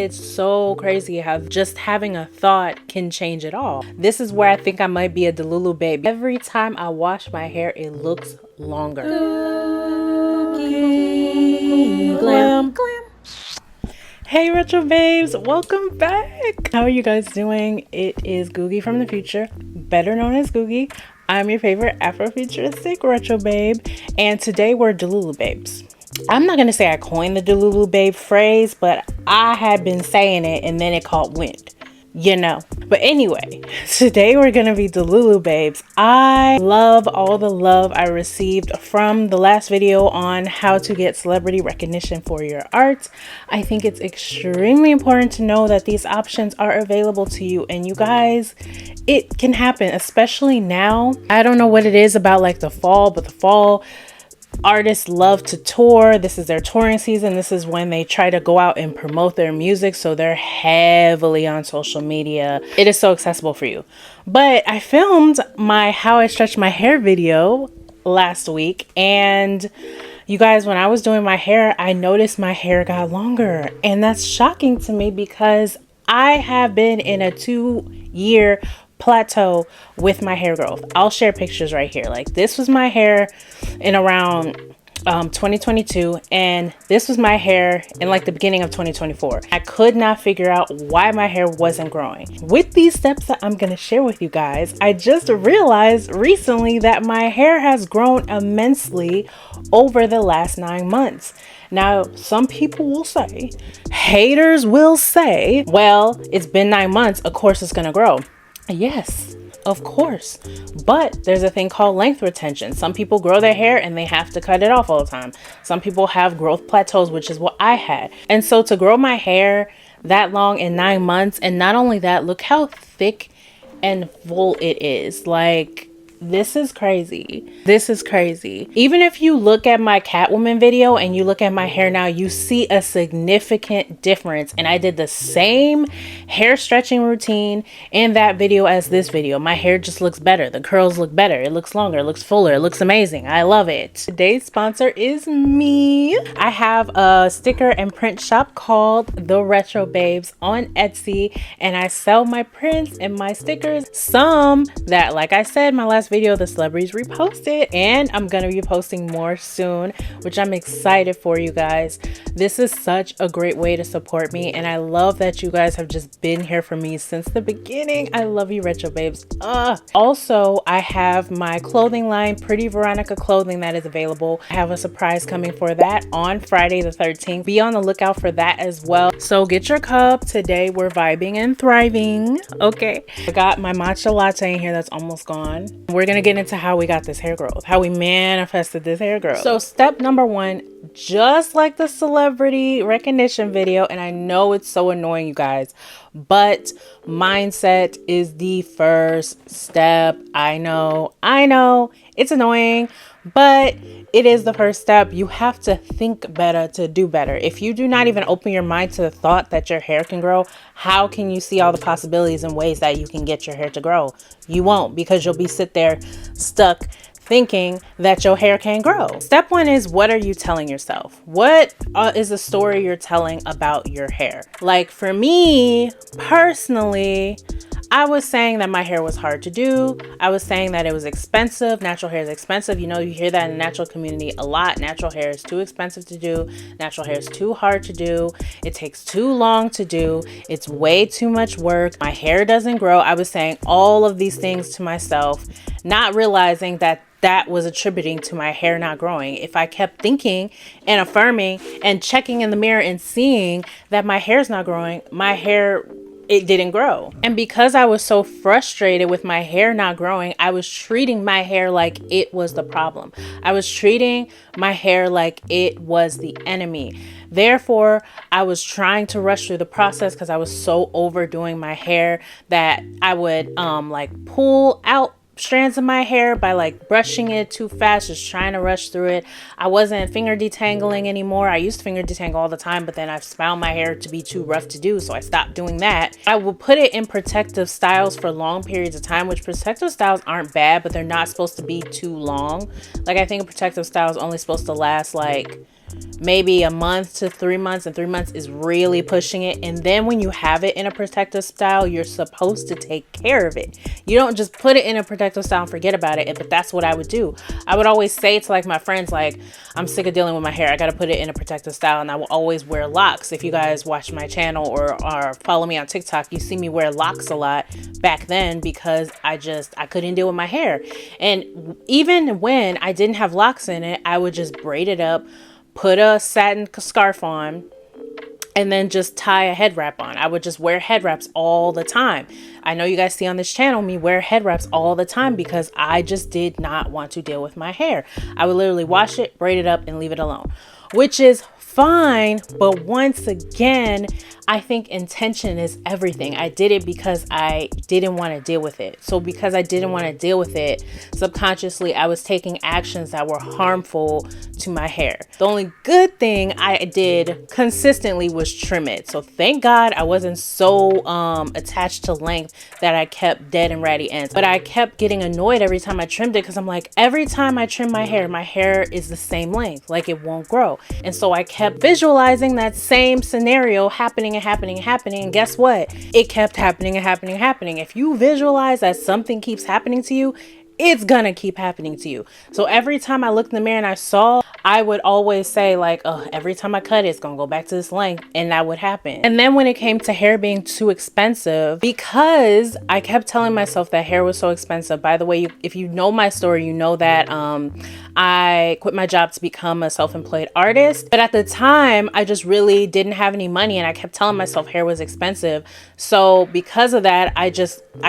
It's so crazy how just having a thought can change it all. This is where I think I might be a Delulu babe. Every time I wash my hair, it looks longer. Googiiglam. Hey retro babes, welcome back. How are you guys doing? It is GOOGii from the future, better known as GOOGii. I'm your favorite Afrofuturistic retro babe, and today we're Delulu babes. I'm not gonna say I coined the Delulu babe phrase, but I had been saying it and then it caught wind, you know. But anyway, today we're gonna be Delulu babes. I love all the love I received from the last video on how to get celebrity recognition for your art. I think it's extremely important to know that these options are available to you, and you guys, it can happen, especially now. I don't know what it is about like the fall, but the fall artists love to tour. This is their touring season. This is when they try to go out and promote their music, so they're heavily on social media. It is so accessible for you. But I filmed my how I stretch my hair video last week, and you guys, when I was doing my hair, I noticed my hair got longer, and that's shocking to me because I have been in a 2-year plateau with my hair growth. I'll share pictures right here. Like, this was my hair in around 2022, and this was my hair in like the beginning of 2024. I could not figure out why my hair wasn't growing. With these steps that I'm going to share with you guys, I just realized recently that my hair has grown immensely over the last 9 months. Now, some people will say, haters will say, well, it's been 9 months, of course it's going to grow. Yes, of course. But there's a thing called length retention. Some people grow their hair and they have to cut it off all the time. Some people have growth plateaus, which is what I had. And so to grow my hair that long in 9 months, and not only that, look how thick and full it is. Like, this is crazy. This is crazy. Even if you look at my Catwoman video and you look at my hair now, you see a significant difference. And I did the same hair stretching routine in that video as this video. My hair just looks better. The curls look better. It looks longer. It looks fuller. It looks amazing. I love it. Today's sponsor is me. I have a sticker and print shop called The Retro Babes on Etsy, and I sell my prints and my stickers. Some that, like I said, my last video, the celebrities reposted, and I'm gonna be posting more soon, which I'm excited for, you guys. This is such a great way to support me, and I love that you guys have just been here for me since the beginning. I love you, retro babes. Also, I have my clothing line, Pretty Veronica Clothing, that is available. I have a surprise coming for that on Friday the 13th. Be on the lookout for that as well. So get your cup. Today we're vibing and thriving. Okay, I got my matcha latte in here that's almost gone. We're gonna get into how we got this hair growth, how we manifested this hair growth. So step number one, just like the celebrity recognition video, and I know it's so annoying, you guys, but mindset is the first step. I know it's annoying, but it is the first step. You have to think better to do better. If you do not even open your mind to the thought that your hair can grow, how can you see all the possibilities and ways that you can get your hair to grow? You won't, because you'll be sit there stuck thinking that your hair can't grow. Step one is, what are you telling yourself? What is the story you're telling about your hair? Like, for me personally, I was saying that my hair was hard to do. I was saying that it was expensive. Natural hair is expensive. You know, you hear that in the natural community a lot. Natural hair is too expensive to do. Natural hair is too hard to do. It takes too long to do. It's way too much work. My hair doesn't grow. I was saying all of these things to myself, not realizing that that was attributing to my hair not growing. If I kept thinking and affirming and checking in the mirror and seeing that my hair's not growing, my hair, it didn't grow. And because I was so frustrated with my hair not growing, I was treating my hair like it was the problem. I was treating my hair like it was the enemy. Therefore, I was trying to rush through the process because I was so overdoing my hair that I would like pull out strands of my hair by like brushing it too fast, just trying to rush through it. I wasn't finger detangling anymore. I used to finger detangle all the time, but then I've found my hair to be too rough to do, so I stopped doing that. I will put it in protective styles for long periods of time, which protective styles aren't bad, but they're not supposed to be too long. Like, I think a protective style is only supposed to last like maybe a month to 3 months, and 3 months is really pushing it. And then when you have it in a protective style, you're supposed to take care of it. You don't just put it in a protective style and forget about it. But that's what I would do. I would always say to like my friends, like, I'm sick of dealing with my hair, I got to put it in a protective style. And I will always wear locks. If you guys watch my channel or follow me on TikTok, you see me wear locks a lot back then, because I couldn't deal with my hair. And even when I didn't have locks in it, I would just braid it up, put a satin scarf on, and then just tie a head wrap on. I would just wear head wraps all the time. I know you guys see on this channel me wear head wraps all the time because I just did not want to deal with my hair. I would literally wash it, braid it up, and leave it alone, which is fine. But once again, I think intention is everything. I did it because I didn't want to deal with it. So because I didn't want to deal with it, subconsciously I was taking actions that were harmful to my hair. The only good thing I did consistently was trim it. So thank God I wasn't so attached to length that I kept dead and ratty ends. But I kept getting annoyed every time I trimmed it, because I'm like, every time I trim my hair is the same length, like it won't grow. And so I kept visualizing that same scenario happening and happening and happening. And guess what? It kept happening and happening and happening. If you visualize that something keeps happening to you, it's gonna keep happening to you. So every time I looked in the mirror and I saw, I would always say like, oh, every time I cut it, it's gonna go back to this length. And that would happen. And then when it came to hair being too expensive, because I kept telling myself that hair was so expensive. By the way, if you know my story, you know that I quit my job to become a self-employed artist. But at the time, I just really didn't have any money, and I kept telling myself hair was expensive. So because of that, I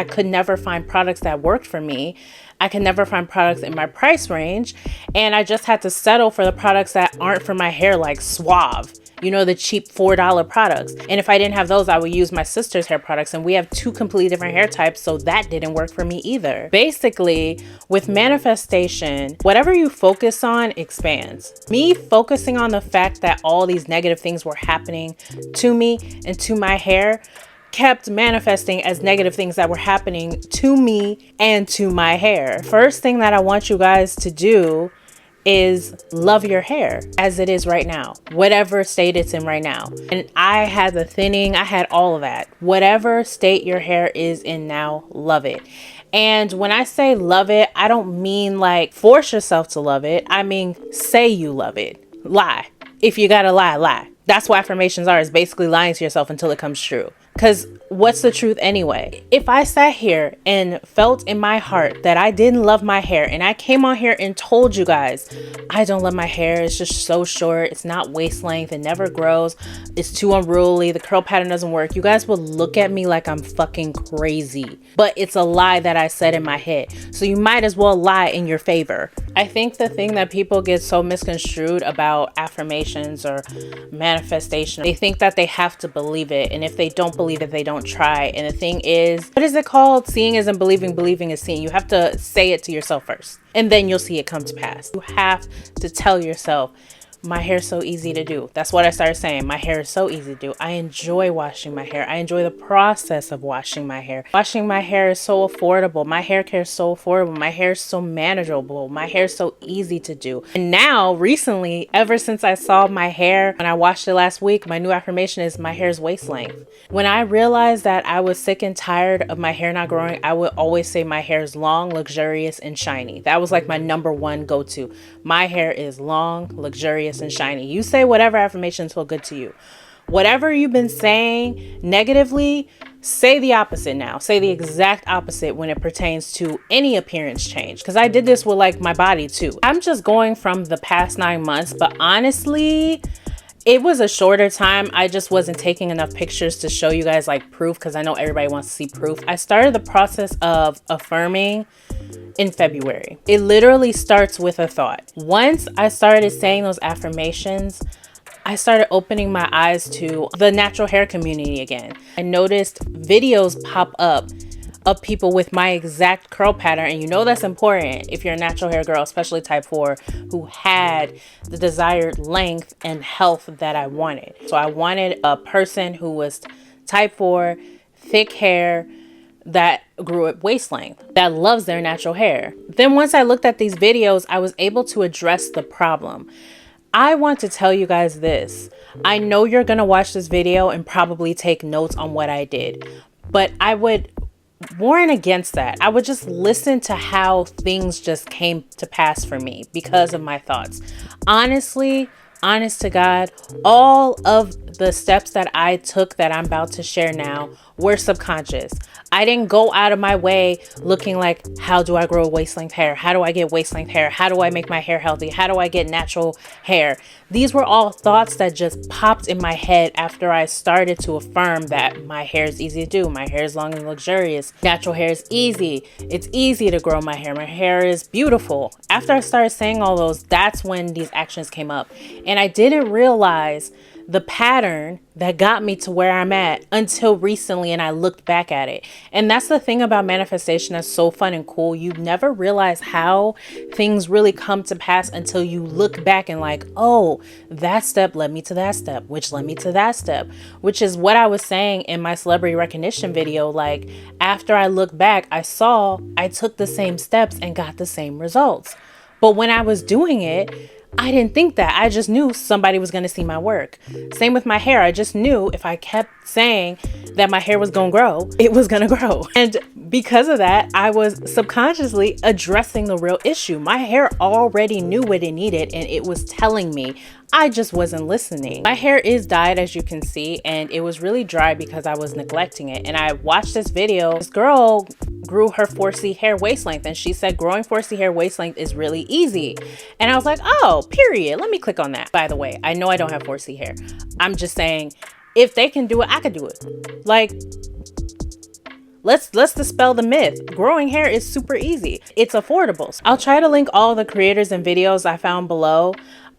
could never find products that worked for me. I can never find products in my price range, and I just had to settle for the products that aren't for my hair, like Suave, you know, the cheap $4 products. And if I didn't have those, I would use my sister's hair products, and we have two completely different hair types, so that didn't work for me either. Basically, with manifestation, whatever you focus on expands. Me focusing on the fact that all these negative things were happening to me and to my hair kept manifesting as negative things that were happening to me and to my hair. First thing that I want you guys to do is love your hair as it is right now, whatever state it's in right now. And I had the thinning, I had all of that. Whatever state your hair is in now, love it. And when I say love it, I don't mean like force yourself to love it. I mean, say you love it. Lie. If you gotta lie, lie. That's what affirmations are, is basically lying to yourself until it comes true. Because what's the truth anyway? If I sat here and felt in my heart that I didn't love my hair, and I came on here and told you guys, I don't love my hair, it's just so short, it's not waist length, it never grows, it's too unruly, the curl pattern doesn't work, you guys would look at me like I'm fucking crazy. But it's a lie that I said in my head. So you might as well lie in your favor. I think the thing that people get so misconstrued about affirmations or manifestation, they think that they have to believe it. And if they don't believe it, they don't try. And the thing is, what is it called? Seeing isn't believing, believing is seeing. You have to say it to yourself first, and then you'll see it come to pass. You have to tell yourself, my hair's so easy to do. That's what I started saying. My hair is so easy to do. I enjoy washing my hair. I enjoy the process of washing my hair. Washing my hair is so affordable. My hair care is so affordable. My hair is so manageable. My hair is so easy to do. And now, recently, ever since I saw my hair when I washed it last week, my new affirmation is my hair is waist length. When I realized that I was sick and tired of my hair not growing, I would always say my hair is long, luxurious, and shiny. That was like my number one go-to. My hair is long, luxurious, and shiny. You say whatever affirmations feel good to you. Whatever you've been saying negatively, say the opposite now. Say the exact opposite when it pertains to any appearance change. Because I did this with like my body too. I'm just going from the past 9 months, but honestly, it was a shorter time. I just wasn't taking enough pictures to show you guys like proof, because I know everybody wants to see proof. I started the process of affirming in February. It literally starts with a thought. Once I started saying those affirmations, I started opening my eyes to the natural hair community again. I noticed videos pop up of people with my exact curl pattern. And you know that's important if you're a natural hair girl, especially type 4, who had the desired length and health that I wanted. So I wanted a person who was type 4, thick hair, that grew at waist length, that loves their natural hair. Then once I looked at these videos, I was able to address the problem. I want to tell you guys this. I know you're going to watch this video and probably take notes on what I did, but I would warn against that. I would just listen to how things just came to pass for me because of my thoughts. Honestly, honest to God, all of the steps that I took that I'm about to share now were subconscious. I didn't go out of my way looking like, how do I grow waist length hair? How do I get waist length hair? How do I make my hair healthy? How do I get natural hair? These were all thoughts that just popped in my head after I started to affirm that my hair is easy to do. My hair is long and luxurious. Natural hair is easy. It's easy to grow my hair. My hair is beautiful. After I started saying all those, that's when these actions came up. And I didn't realize the pattern that got me to where I'm at until recently, and I looked back at it. And that's the thing about manifestation that's so fun and cool. You never realize how things really come to pass until you look back and like, oh, that step led me to that step, which led me to that step, which is what I was saying in my celebrity recognition video. Like, after I look back, I saw I took the same steps and got the same results. But when I was doing it, I didn't think that. I just knew somebody was going to see my work. Same with my hair. I just knew if I kept saying that my hair was going to grow, it was going to grow. And because of that, I was subconsciously addressing the real issue. My hair already knew what it needed, and it was telling me. I just wasn't listening. My hair is dyed, as you can see, and it was really dry because I was neglecting it. And I watched this video. This girl grew her 4C hair waist length, and she said growing 4C hair waist length is really easy. And I was like, oh, period. Let me click on that. By the way, I know I don't have 4C hair. I'm just saying, if they can do it, I could do it. Like, let's dispel the myth. Growing hair is super easy. It's affordable. I'll try to link all the creators and videos I found below.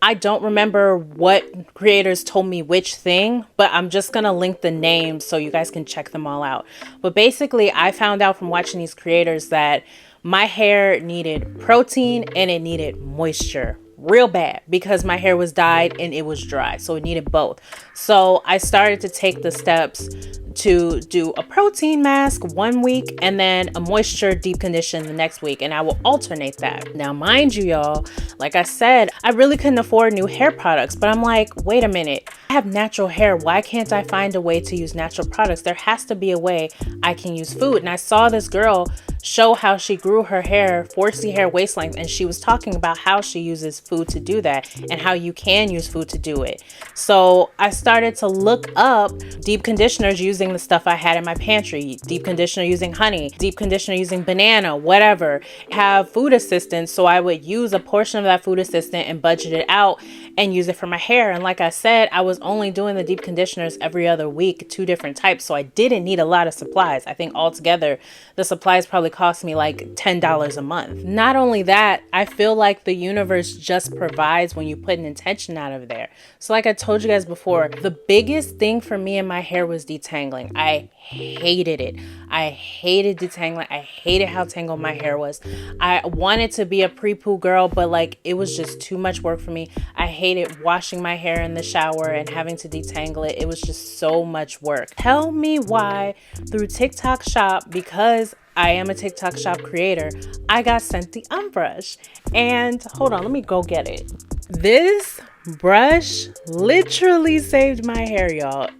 I don't remember what creators told me which thing, but I'm just going to link the names so you guys can check them all out. But basically, I found out from watching these creators that my hair needed protein and it needed moisture real bad because my hair was dyed and it was dry. So it needed both. So I started to take the steps to do a protein mask 1 week and then a moisture deep condition the next week, and I will alternate that. Now, mind you, y'all, like I said, I really couldn't afford new hair products, but I'm like, wait a minute, I have natural hair. Why can't I find a way to use natural products? There has to be a way I can use food. And I saw this girl show how she grew her hair 4C hair waist length, and she was talking about how she uses food to do that and how you can use food to do it. So I started to look up deep conditioners using the stuff I had in my pantry, deep conditioner using honey, deep conditioner using banana, whatever. Have food assistance, so I would use a portion of that food assistant and budget it out and use it for my hair. And like I said, I was only doing the deep conditioners every other week, 2 different types, so I didn't need a lot of supplies. I think altogether the supplies probably cost me like $10 a month. Not only that, I feel like the universe just provides when you put an intention out of there. So like I told you guys before, the biggest thing for me in my hair was detangling. I hated it. I hated detangling. I hated how tangled my hair was. I wanted to be a pre-poo girl, but like it was just too much work for me. I hated washing my hair in the shower and having to detangle it. It was just so much work. Tell me why through TikTok Shop, because I am a TikTok Shop creator, I got sent the brush. And hold on, let me go get it. This brush literally saved my hair, y'all.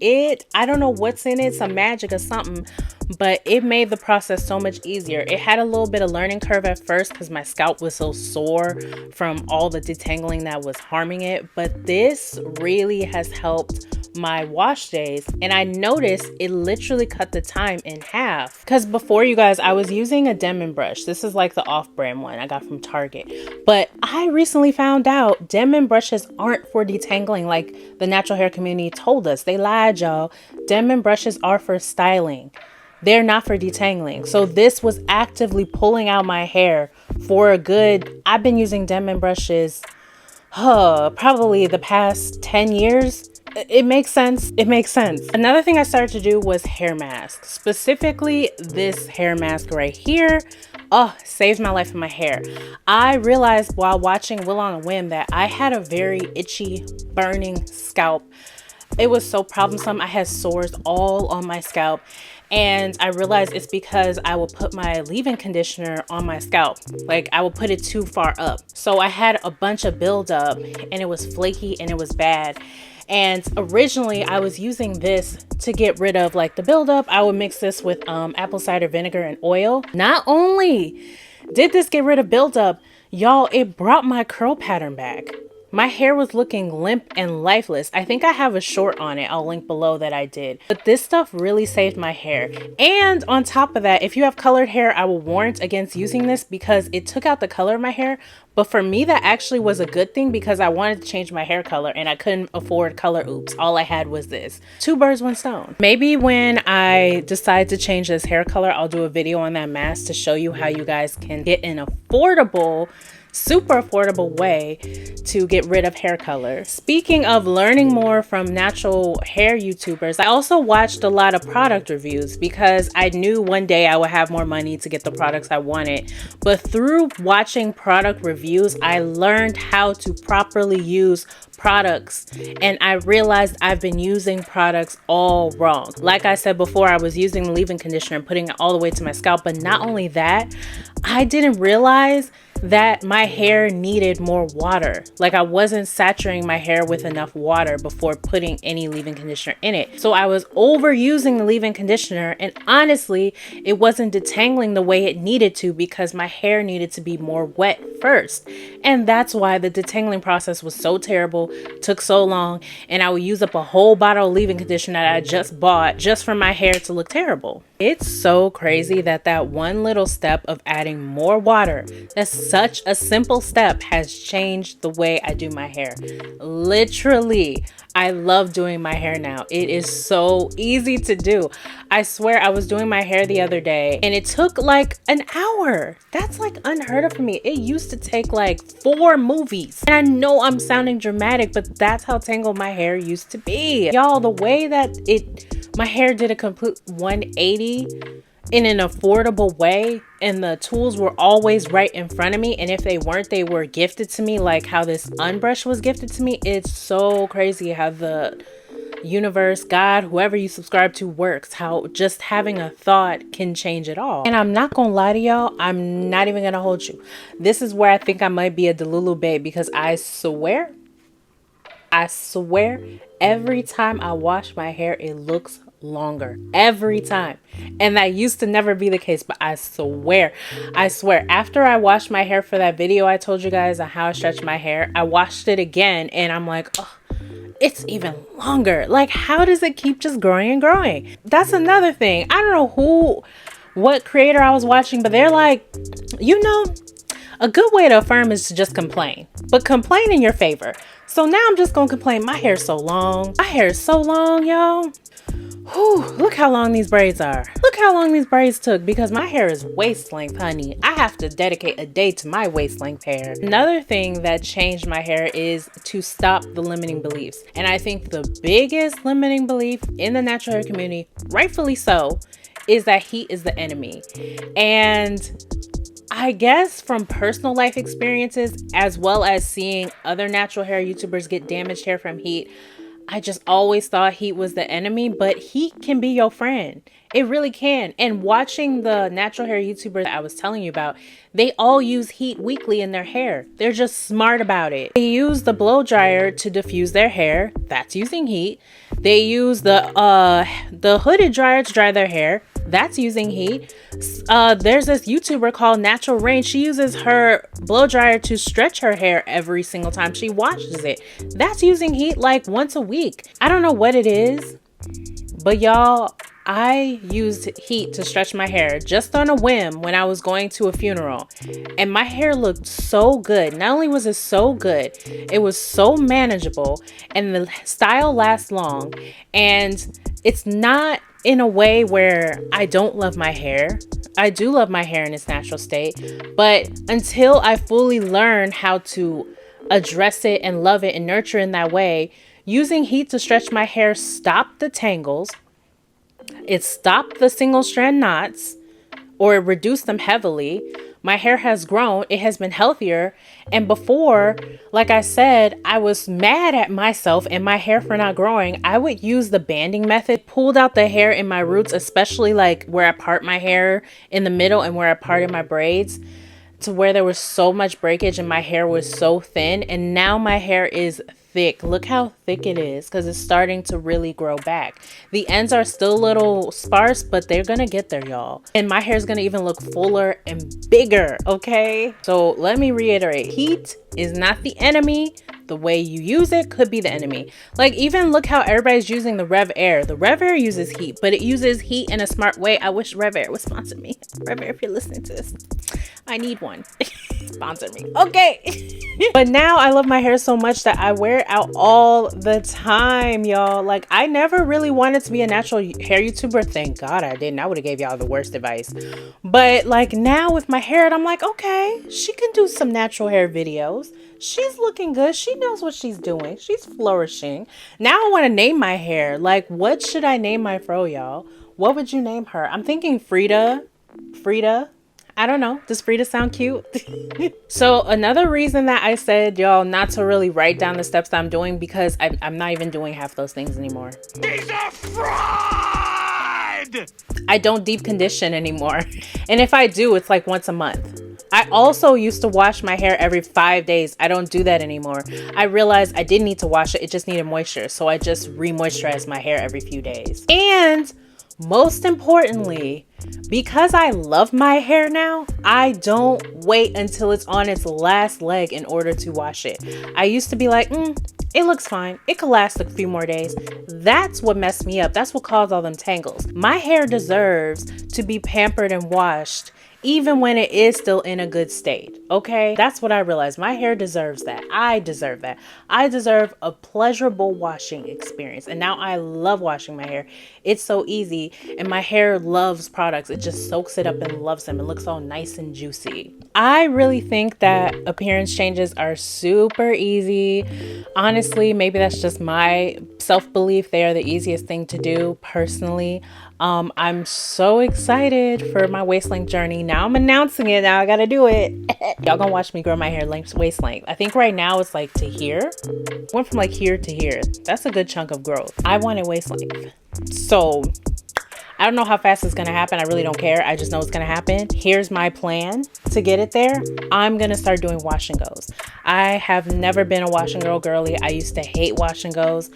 I don't know what's in it, some magic or something, but it made the process so much easier. It had a little bit of learning curve at first because my scalp was so sore from all the detangling that was harming it, but this really has helped my wash days, and I noticed it literally cut the time in half. Because before, you guys, I was using a Denman brush. This is like the off-brand one I got from Target, but I recently found out Denman brushes aren't for detangling like the natural hair community told us. They lied, y'all. Denman brushes are for styling. They're not for detangling. So this was actively pulling out my hair for a good, I've been using Denman brushes probably the past 10 years. It makes sense. It makes sense. Another thing I started to do was hair masks, specifically this hair mask right here. Oh, saved my life and my hair. I realized while watching Will on a Whim that I had a very itchy, burning scalp It was so problemsome. I had sores all on my scalp. And I realized it's because I will put my leave-in conditioner on my scalp. Like, I will put it too far up. So I had a bunch of buildup and it was flaky and it was bad. And originally I was using this to get rid of like the buildup. I would mix this with apple cider vinegar and oil. Not only did this get rid of buildup, y'all, it brought my curl pattern back. My hair was looking limp and lifeless. I think I have a short on it. I'll link below that I did. But this stuff really saved my hair. And on top of that, if you have colored hair, I will warrant against using this because it took out the color of my hair. But for me, that actually was a good thing because I wanted to change my hair color and I couldn't afford color oops. All I had was this. Two birds, one stone. Maybe when I decide to change this hair color, I'll do a video on that mask to show you how you guys can get an affordable, super affordable way to get rid of hair color. Speaking of learning more from natural hair YouTubers, I also watched a lot of product reviews because I knew one day I would have more money to get the products I wanted. But through watching product reviews, I learned how to properly use products, and I realized I've been using products all wrong. Like I said before, I was using the leave-in conditioner and putting it all the way to my scalp, but not only that, I didn't realize that my hair needed more water. Like, I wasn't saturating my hair with enough water before putting any leave-in conditioner in it. So I was overusing the leave-in conditioner, and honestly, it wasn't detangling the way it needed to because my hair needed to be more wet first. And that's why the detangling process was so terrible, took so long, and I would use up a whole bottle of leave-in conditioner that I just bought just for my hair to look terrible. It's so crazy that that one little step of adding more water, that's such a simple step, has changed the way I do my hair. Literally, I love doing my hair now. It is so easy to do. I swear, I was doing my hair the other day and it took like an hour. That's like unheard of for me. It used to take like 4 movies. And I know I'm sounding dramatic, but that's how tangled my hair used to be. Y'all, the way that my hair did a complete 180 in an affordable way, and the tools were always right in front of me, and if they weren't, they were gifted to me, like how this unbrush was gifted to me. It's so crazy how the universe, God, whoever you subscribe to works, how just having a thought can change it all. And I'm not gonna lie to y'all, I'm not even gonna hold you. This is where I think I might be a Delulu babe, because I swear every time I wash my hair, it looks longer every time. And that used to never be the case, but I swear after I washed my hair for that video I told you guys on how I stretch my hair, I washed it again and I'm like, oh, it's even longer. Like, how does it keep just growing and growing? That's another thing. I don't know what creator I was watching, but they're like, you know, a good way to affirm is to just complain, but complain in your favor. So now I'm just gonna complain. My hair's so long. My hair is so long, y'all. Whew, look how long these braids are. Look how long these braids took, because my hair is waist length, honey. I have to dedicate a day to my waist length hair. Another thing that changed my hair is to stop the limiting beliefs. And I think the biggest limiting belief in the natural hair community, rightfully so, is that heat is the enemy. And I guess from personal life experiences, as well as seeing other natural hair YouTubers get damaged hair from heat, I just always thought heat was the enemy, but heat can be your friend. It really can. And watching the natural hair YouTubers I was telling you about, they all use heat weekly in their hair. They're just smart about it. They use the blow dryer to diffuse their hair. That's using heat. They use the hooded dryer to dry their hair. That's using heat. There's this YouTuber called Natural Rain. She uses her blow dryer to stretch her hair every single time she washes it. That's using heat like once a week. I don't know what it is, but y'all, I used heat to stretch my hair just on a whim when I was going to a funeral, and my hair looked so good. Not only was it so good, it was so manageable, and the style lasts long. And it's not in a way where I don't love my hair. I do love my hair in its natural state, but until I fully learn how to address it and love it and nurture in that way, using heat to stretch my hair stopped the tangles. It stopped the single strand knots, or it reduced them heavily, my hair has grown. It has been healthier. And before, like I said, I was mad at myself and my hair for not growing. I would use the banding method, pulled out the hair in my roots, especially like where I part my hair in the middle and where I parted my braids, to where there was so much breakage and my hair was so thin. And now my hair is thick. Look how thick it is, because it's starting to really grow back. The ends are still a little sparse, but they're gonna get there, y'all. And my hair is gonna even look fuller and bigger, okay? So let me reiterate, heat is not the enemy. The way you use it could be the enemy. Like, even look how everybody's using the Rev Air. The Rev Air uses heat, but it uses heat in a smart way. I wish Rev Air would sponsor me. Rev Air, if you're listening to this, I need one. Sponsor me. Okay. But now I love my hair so much that I wear it out all the time, y'all. Like, I never really wanted to be a natural hair YouTuber. Thank God I didn't. I would have gave y'all the worst advice. But like, now with my hair, I'm like, okay, she can do some natural hair videos. She's looking good. She knows what she's doing. She's flourishing. Now I want to name my hair. Like, what should I name my fro, y'all? What would you name her? I'm thinking Frida. I don't know. Does Frida sound cute? So another reason that I said, y'all, not to really write down the steps that I'm doing, because I'm not even doing half those things anymore. He's a fraud! I don't deep condition anymore. And if I do, it's like once a month. I also used to wash my hair every 5 days. I don't do that anymore. I realized I didn't need to wash it. It just needed moisture. So I just re-moisturize my hair every few days. And most importantly, because I love my hair now, I don't wait until it's on its last leg in order to wash it. I used to be like, it looks fine. It could last a few more days. That's what messed me up. That's what caused all them tangles. My hair deserves to be pampered and washed, even when it is still in a good state, okay? That's what I realized. My hair deserves that. I deserve that. I deserve a pleasurable washing experience. And now I love washing my hair. It's so easy. And my hair loves products. It just soaks it up and loves them. It looks all nice and juicy. I really think that appearance changes are super easy. Honestly, maybe that's just my self-belief. They are the easiest thing to do personally. I'm so excited for my waist length journey. Now I'm announcing it. Now I gotta do it. Y'all gonna watch me grow my hair waist length. I think right now it's like to here. Went from like here to here. That's a good chunk of growth. I wanted waist length. So I don't know how fast it's gonna happen. I really don't care. I just know it's gonna happen. Here's my plan to get it there. I'm gonna start doing wash and goes. I have never been a wash and go girly. I used to hate wash and goes.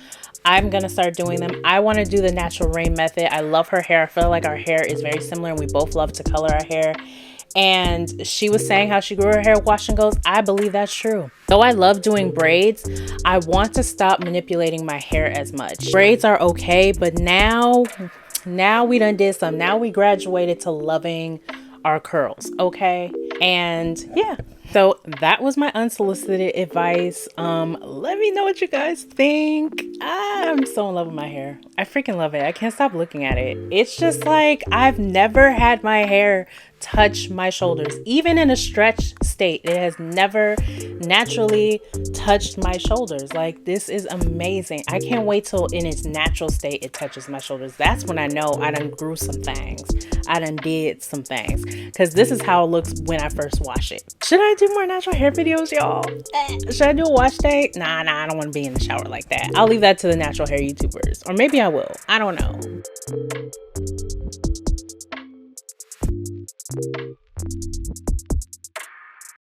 I'm gonna start doing them. I want to do the natural rain method. I love her hair. I feel like our hair is very similar and we both love to color our hair. And she was saying how she grew her hair wash and goes. I believe that's true. Though I love doing braids, I want to stop manipulating my hair as much. Braids are okay, but now we done did some. Now we graduated to loving our curls, okay? And yeah. So that was my unsolicited advice. Let me know what you guys think. I'm so in love with my hair. I freaking love it. I can't stop looking at it. It's just like, I've never had my hair touch my shoulders. Even in a stretch state, it has never naturally touched my shoulders. Like, this is amazing. I can't wait till in its natural state it touches my shoulders. That's when I know I done grew some things. I done did some things. Because this is how it looks when I first wash it. Should I do more natural hair videos, y'all? Should I do a wash day? Nah, I don't want to be in the shower like that. I'll leave that to the natural hair YouTubers. Or maybe I will. I don't know.